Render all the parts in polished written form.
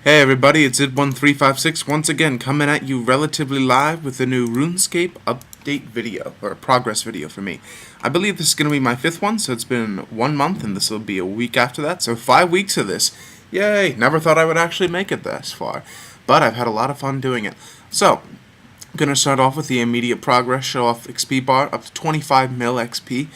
Hey everybody, it's Id1356 once again coming at you relatively live with a new Runescape update video, or a progress video for me. I believe this is going to be my 5th one, so it's been 1 month and this will be a week after that, so 5 weeks of this. Yay! Never thought I would actually make it this far, but I've had a lot of fun doing it. So, I'm going to start off with the immediate progress, show off XP bar up to 25 mil XP.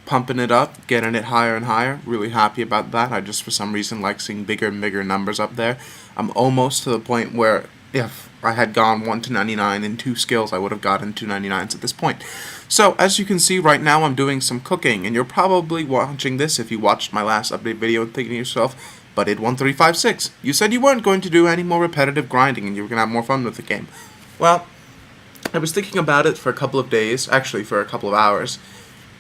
Pumping it up, getting it higher and higher. Really happy about that. I just, for some reason, like seeing bigger and bigger numbers up there. I'm almost to the point where if I had gone 1 to 99 in 2 skills, I would have gotten 299s at this point. So, as you can see right now, I'm doing some cooking, and you're probably watching this if you watched my last update video and thinking to yourself, but Id1356, you said you weren't going to do any more repetitive grinding and you were going to have more fun with the game. Well, I was thinking about it for a couple of days, actually for a couple of hours,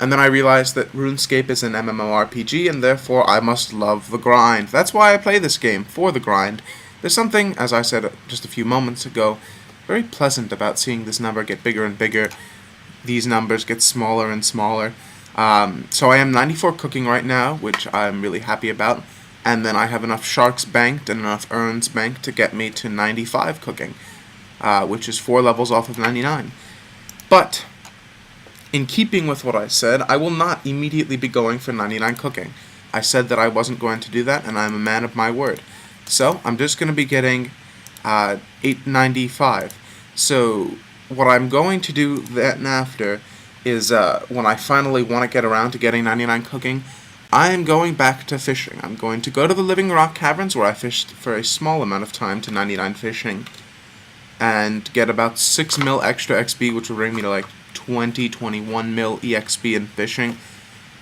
and then I realized that RuneScape is an MMORPG, and therefore I must love the grind. That's why I play this game, for the grind. There's something, as I said just a few moments ago, very pleasant about seeing this number get bigger and bigger. These numbers get smaller and smaller. So I am 94 cooking right now, which I'm really happy about. And then I have enough sharks banked and enough urns banked to get me to 95 cooking, which is 4 levels off of 99. But in keeping with what I said, I will not immediately be going for 99 cooking. I said that I wasn't going to do that, and I'm a man of my word. So, I'm just going to be getting 895. So, what I'm going to do then after is, when I finally want to get around to getting 99 cooking, I am going back to fishing. I'm going to go to the Living Rock Caverns, where I fished for a small amount of time to 99 fishing, and get about 6 mil extra XP, which will bring me to like 21 mil EXP in fishing,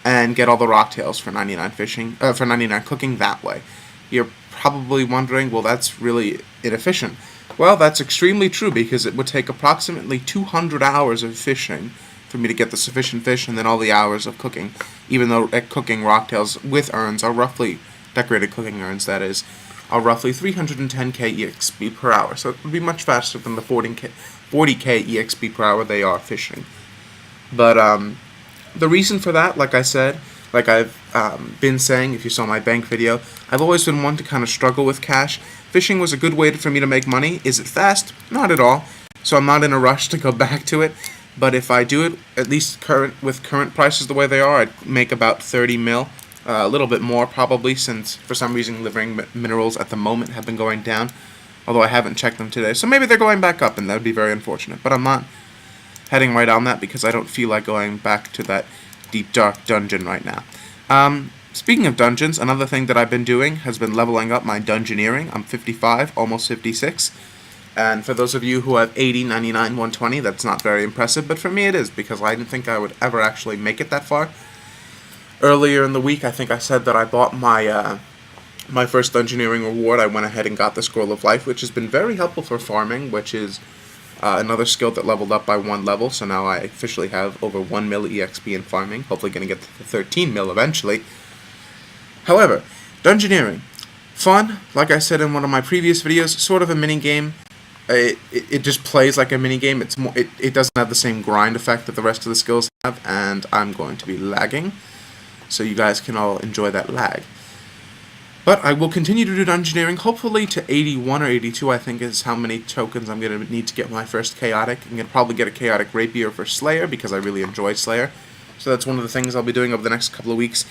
and get all the rocktails for 99 fishing, for 99 cooking that way. You're probably wondering, well, that's really inefficient. Well, that's extremely true, because it would take approximately 200 hours of fishing for me to get the sufficient fish, and then all the hours of cooking, even though cooking rocktails with urns are roughly, decorated cooking urns that is, are roughly 310k EXP per hour, so it would be much faster than the 40k EXP per hour they are fishing. But the reason for that, like I said, like I've been saying, if you saw my bank video, I've always been one to kind of struggle with cash. Fishing was a good way for me to make money. Is it fast? Not at all. So I'm not in a rush to go back to it. But if I do it, at least with current prices the way they are, I'd make about 30 mil. A little bit more probably, since for some reason living minerals at the moment have been going down. Although I haven't checked them today. So maybe they're going back up, and that would be very unfortunate. But I'm not heading right on that, because I don't feel like going back to that deep, dark dungeon right now. Speaking of dungeons, another thing that I've been doing has been leveling up my dungeoneering. I'm 55, almost 56. And for those of you who have 80, 99, 120, that's not very impressive. But for me it is, because I didn't think I would ever actually make it that far. Earlier in the week, I think I said that I bought my my first dungeoneering reward. I went ahead and got the Scroll of Life, which has been very helpful for farming, which is another skill that leveled up by 1 level, so now I officially have over 1 mil EXP in farming, hopefully going to get to 13 mil eventually. However, dungeoneering. Fun, like I said in one of my previous videos, sort of a mini-game. It just plays like a mini-game. It doesn't have the same grind effect that the rest of the skills have, and I'm going to be lagging, so you guys can all enjoy that lag. But I will continue to do dungeoneering, hopefully to 81 or 82, I think, is how many tokens I'm going to need to get my first Chaotic. I'm going to probably get a Chaotic Rapier for Slayer, because I really enjoy Slayer. So that's one of the things I'll be doing over the next couple of weeks.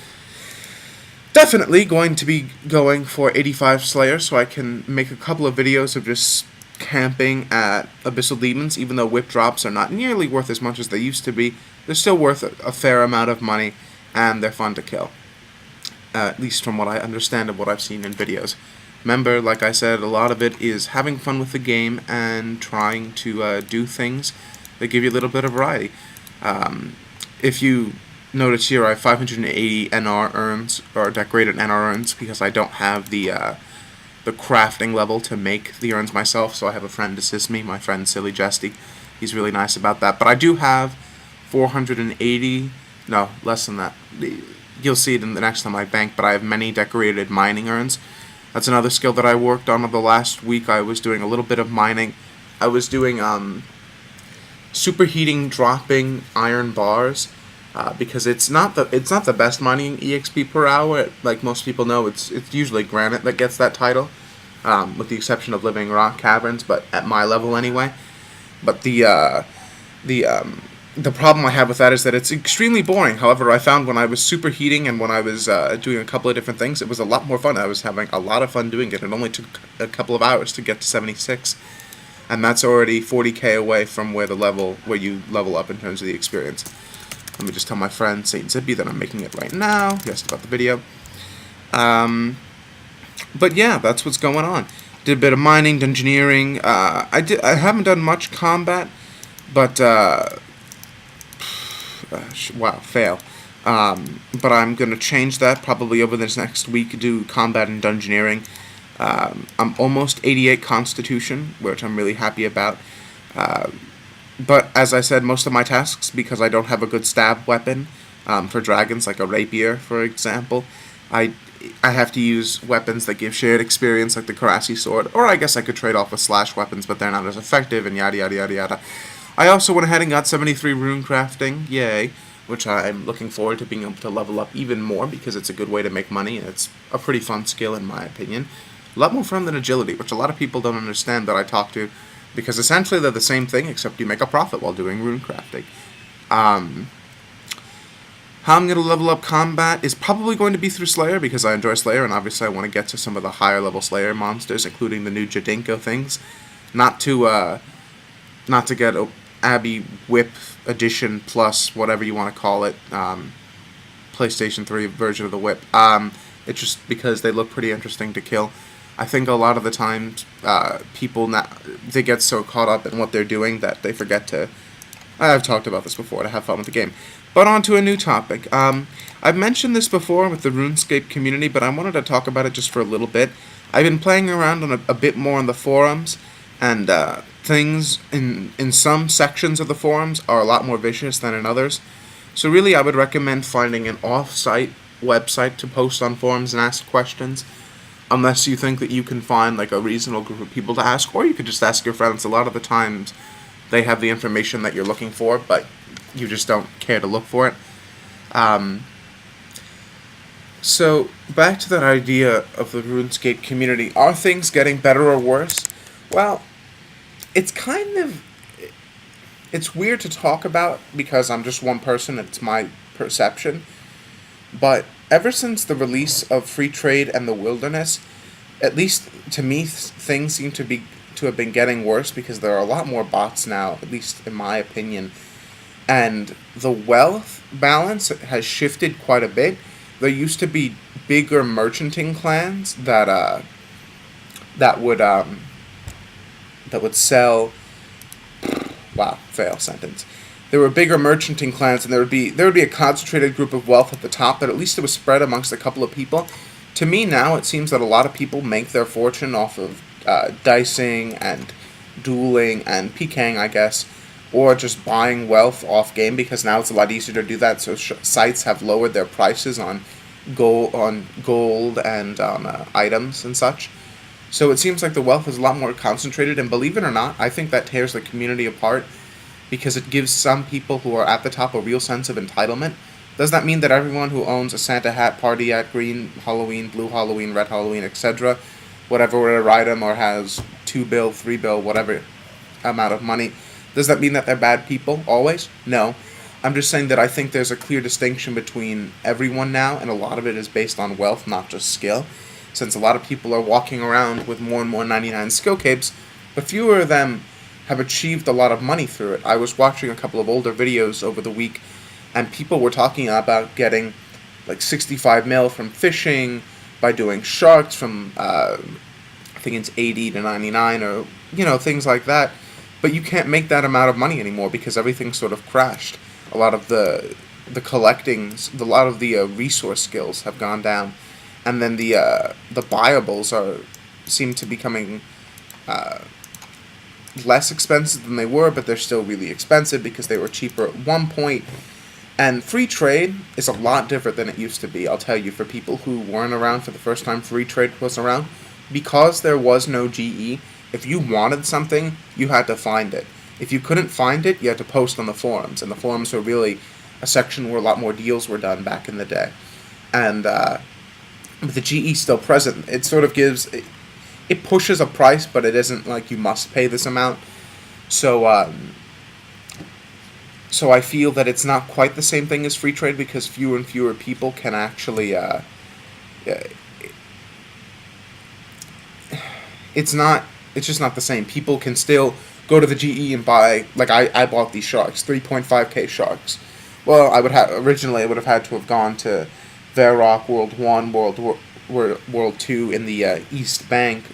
Definitely going to be going for 85 Slayer, so I can make a couple of videos of just camping at Abyssal Demons. Even though whip drops are not nearly worth as much as they used to be, they're still worth a fair amount of money, and they're fun to kill. At least from what I understand of what I've seen in videos. Remember, like I said, a lot of it is having fun with the game and trying to do things that give you a little bit of variety. If you notice here, I have 580 NR urns, or decorated NR urns, because I don't have the crafting level to make the urns myself, so I have a friend assist me, my friend Silly Jesty. He's really nice about that. But I do have 480, no, less than that. You'll see it in the next time I bank, but I have many decorated mining urns. That's another skill that I worked on over the last week. I was doing a little bit of mining. I was doing superheating dropping iron bars, because it's not the best mining EXP per hour. Like most people know, it's usually granite that gets that title. with the exception of Living Rock Caverns, but at my level anyway. But the problem I have with that is that it's extremely boring. However, I found when I was superheating and when I was doing a couple of different things, it was a lot more fun. I was having a lot of fun doing it. It only took a couple of hours to get to 76, and that's already 40k away from where you level up in terms of the experience. Let me just tell my friend Saint Zippy that I'm making it right now. He asked about the video. But yeah, that's what's going on. Did a bit of mining, dungeoneering. I haven't done much combat, but wow, fail. But I'm going to change that probably over this next week, do combat and dungeoneering. I'm almost 88 Constitution, which I'm really happy about. But as I said, most of my tasks, because I don't have a good stab weapon for dragons, like a rapier, for example, I have to use weapons that give shared experience, like the Karasi sword, or I guess I could trade off with slash weapons, but they're not as effective, and yada yada yada yada. I also went ahead and got 73 rune crafting, yay, which I'm looking forward to being able to level up even more because it's a good way to make money, and it's a pretty fun skill in my opinion. A lot more fun than agility, which a lot of people don't understand that I talk to, because essentially they're the same thing, except you make a profit while doing rune crafting. How I'm going to level up combat is probably going to be through Slayer, because I enjoy Slayer, and obviously I want to get to some of the higher level Slayer monsters, including the new Jadinko things. Not to get Abbey Whip Edition Plus, whatever you want to call it, PlayStation 3 version of the whip. It's just because they look pretty interesting to kill. I think a lot of the times people they get so caught up in what they're doing that they forget to. I've talked about this before, to have fun with the game. But on to a new topic. I've mentioned this before with the Runescape community, but I wanted to talk about it just for a little bit. I've been playing around on a bit more on the forums, and things in some sections of the forums are a lot more vicious than in others. So really, I would recommend finding an off-site website to post on forums and ask questions, unless you think that you can find like a reasonable group of people to ask, or you could just ask your friends. A lot of the times they have the information that you're looking for, but you just don't care to look for it. So back to that idea of the RuneScape community. Are things getting better or worse? Well, it's weird to talk about because I'm just one person, it's my perception, but ever since the release of Free Trade and the Wilderness, at least to me, things seem to have been getting worse, because there are a lot more bots now, at least in my opinion, and the wealth balance has shifted quite a bit. There used to be bigger merchanting clans that would sell. Wow, fail sentence. There were bigger merchanting clans, and there would be a concentrated group of wealth at the top, but at least it was spread amongst a couple of people. To me now, it seems that a lot of people make their fortune off of dicing and dueling and PKing, I guess, or just buying wealth off game, because now it's a lot easier to do that. So sites have lowered their prices on gold and on items and such. So it seems like the wealth is a lot more concentrated, and believe it or not, I think that tears the community apart, because it gives some people who are at the top a real sense of entitlement. Does that mean that everyone who owns a Santa hat, party hat, green Halloween, blue Halloween, red Halloween, etc., whatever item, or has 2 bill, 3 bill, whatever amount of money, does that mean that they're bad people always? No. I'm just saying that I think there's a clear distinction between everyone now, and a lot of it is based on wealth, not just skill. Since a lot of people are walking around with more and more 99 skill capes, but fewer of them have achieved a lot of money through it. I was watching a couple of older videos over the week, and people were talking about getting like 65 mil from fishing, by doing sharks from, I think it's 80 to 99, or, things like that. But you can't make that amount of money anymore, because everything sort of crashed. A lot of the collectings, a lot of the resource skills have gone down. And then the buyables seem to be becoming less expensive than they were, but they're still really expensive because they were cheaper at one point. And free trade is a lot different than it used to be. I'll tell you, for people who weren't around for the first time free trade was around, because there was no GE, if you wanted something, you had to find it. If you couldn't find it, you had to post on the forums, and the forums were really a section where a lot more deals were done back in the day. And with the GE still present, it sort of gives... it pushes a price, but it isn't like you must pay this amount. So so I feel that it's not quite the same thing as free trade because fewer and fewer people can actually. It's not. It's just not the same. People can still go to the GE and buy. Like I bought these sharks, 3.5K sharks. Well, originally I would have had to have gone to Varrock World 1, World 2 in the East Bank,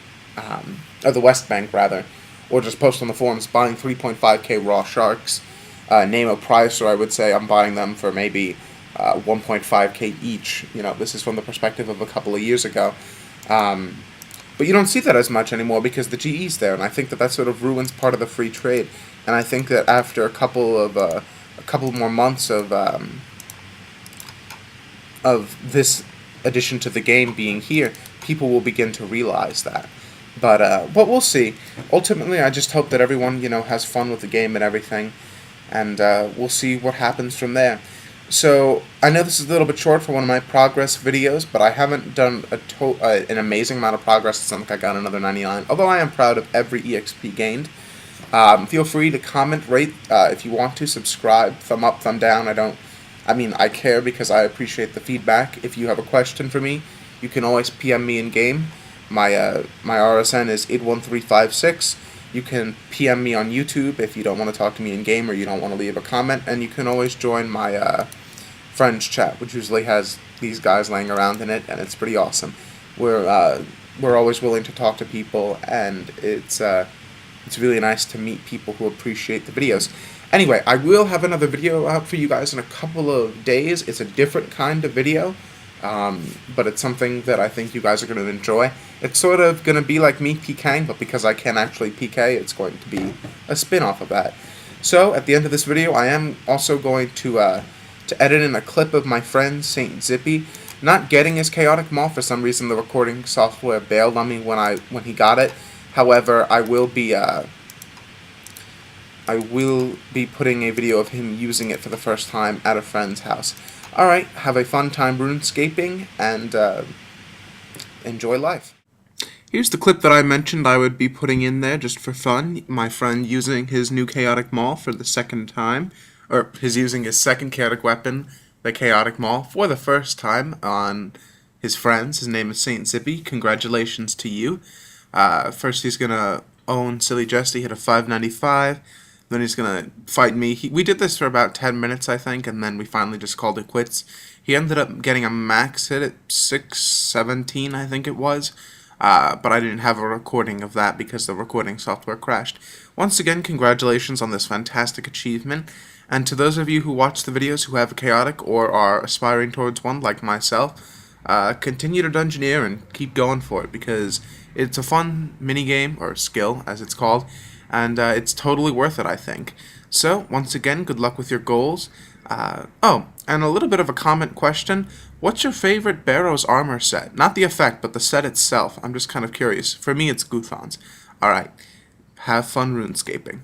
or the West Bank rather, or just post on the forums buying 3.5K raw sharks. Name a price, or I would say I'm buying them for maybe 1.5K each. You know, this is from the perspective of a couple of years ago. But you don't see that as much anymore because the GE's there, and I think that sort of ruins part of the free trade. And I think that after a couple more months of this addition to the game being here, people will begin to realize that. But we'll see. Ultimately, I just hope that everyone, you know, has fun with the game and everything, and we'll see what happens from there. So, I know this is a little bit short for one of my progress videos, but I haven't done an amazing amount of progress. It's not like I got another 99, although I am proud of every EXP gained. Feel free to comment, rate, if you want to, subscribe, thumb up, thumb down. I care because I appreciate the feedback. If you have a question for me, you can always PM me in-game. My RSN is Id1356. You can PM me on YouTube if you don't want to talk to me in-game or you don't want to leave a comment, and you can always join my friends chat, which usually has these guys laying around in it, and it's pretty awesome. We're always willing to talk to people, and it's really nice to meet people who appreciate the videos. Anyway, I will have another video out for you guys in a couple of days. It's a different kind of video, but it's something that I think you guys are going to enjoy. It's sort of going to be like me PKing, but because I can actually PK, it's going to be a spin-off of that. So, at the end of this video, I am also going to edit in a clip of my friend, Saint Zippy, not getting his chaotic maul. For some reason, the recording software bailed on me when he got it. However, I will be putting a video of him using it for the first time at a friend's house. Alright, have a fun time runescaping, and enjoy life. Here's the clip that I mentioned I would be putting in there just for fun. My friend using his new chaotic maul for the second time, or his using his second chaotic weapon, the chaotic maul, for the first time on his friends. His name is Saint Zippy. Congratulations to you. First he's gonna own Silly Jesty, hit a 595. Then he's gonna fight me. We did this for about 10 minutes, I think, and then we finally just called it quits. He ended up getting a max hit at 617, I think it was. But I didn't have a recording of that because the recording software crashed. Once again, congratulations on this fantastic achievement. And to those of you who watch the videos who have a chaotic or are aspiring towards one, like myself, continue to dungeoneer and keep going for it because it's a fun minigame, or skill as it's called, and it's totally worth it, I think. So, once again, good luck with your goals. Oh, and a little bit of a comment question. What's your favorite Barrow's armor set? Not the effect, but the set itself. I'm just kind of curious. For me, it's Guthon's. Alright, have fun runescaping.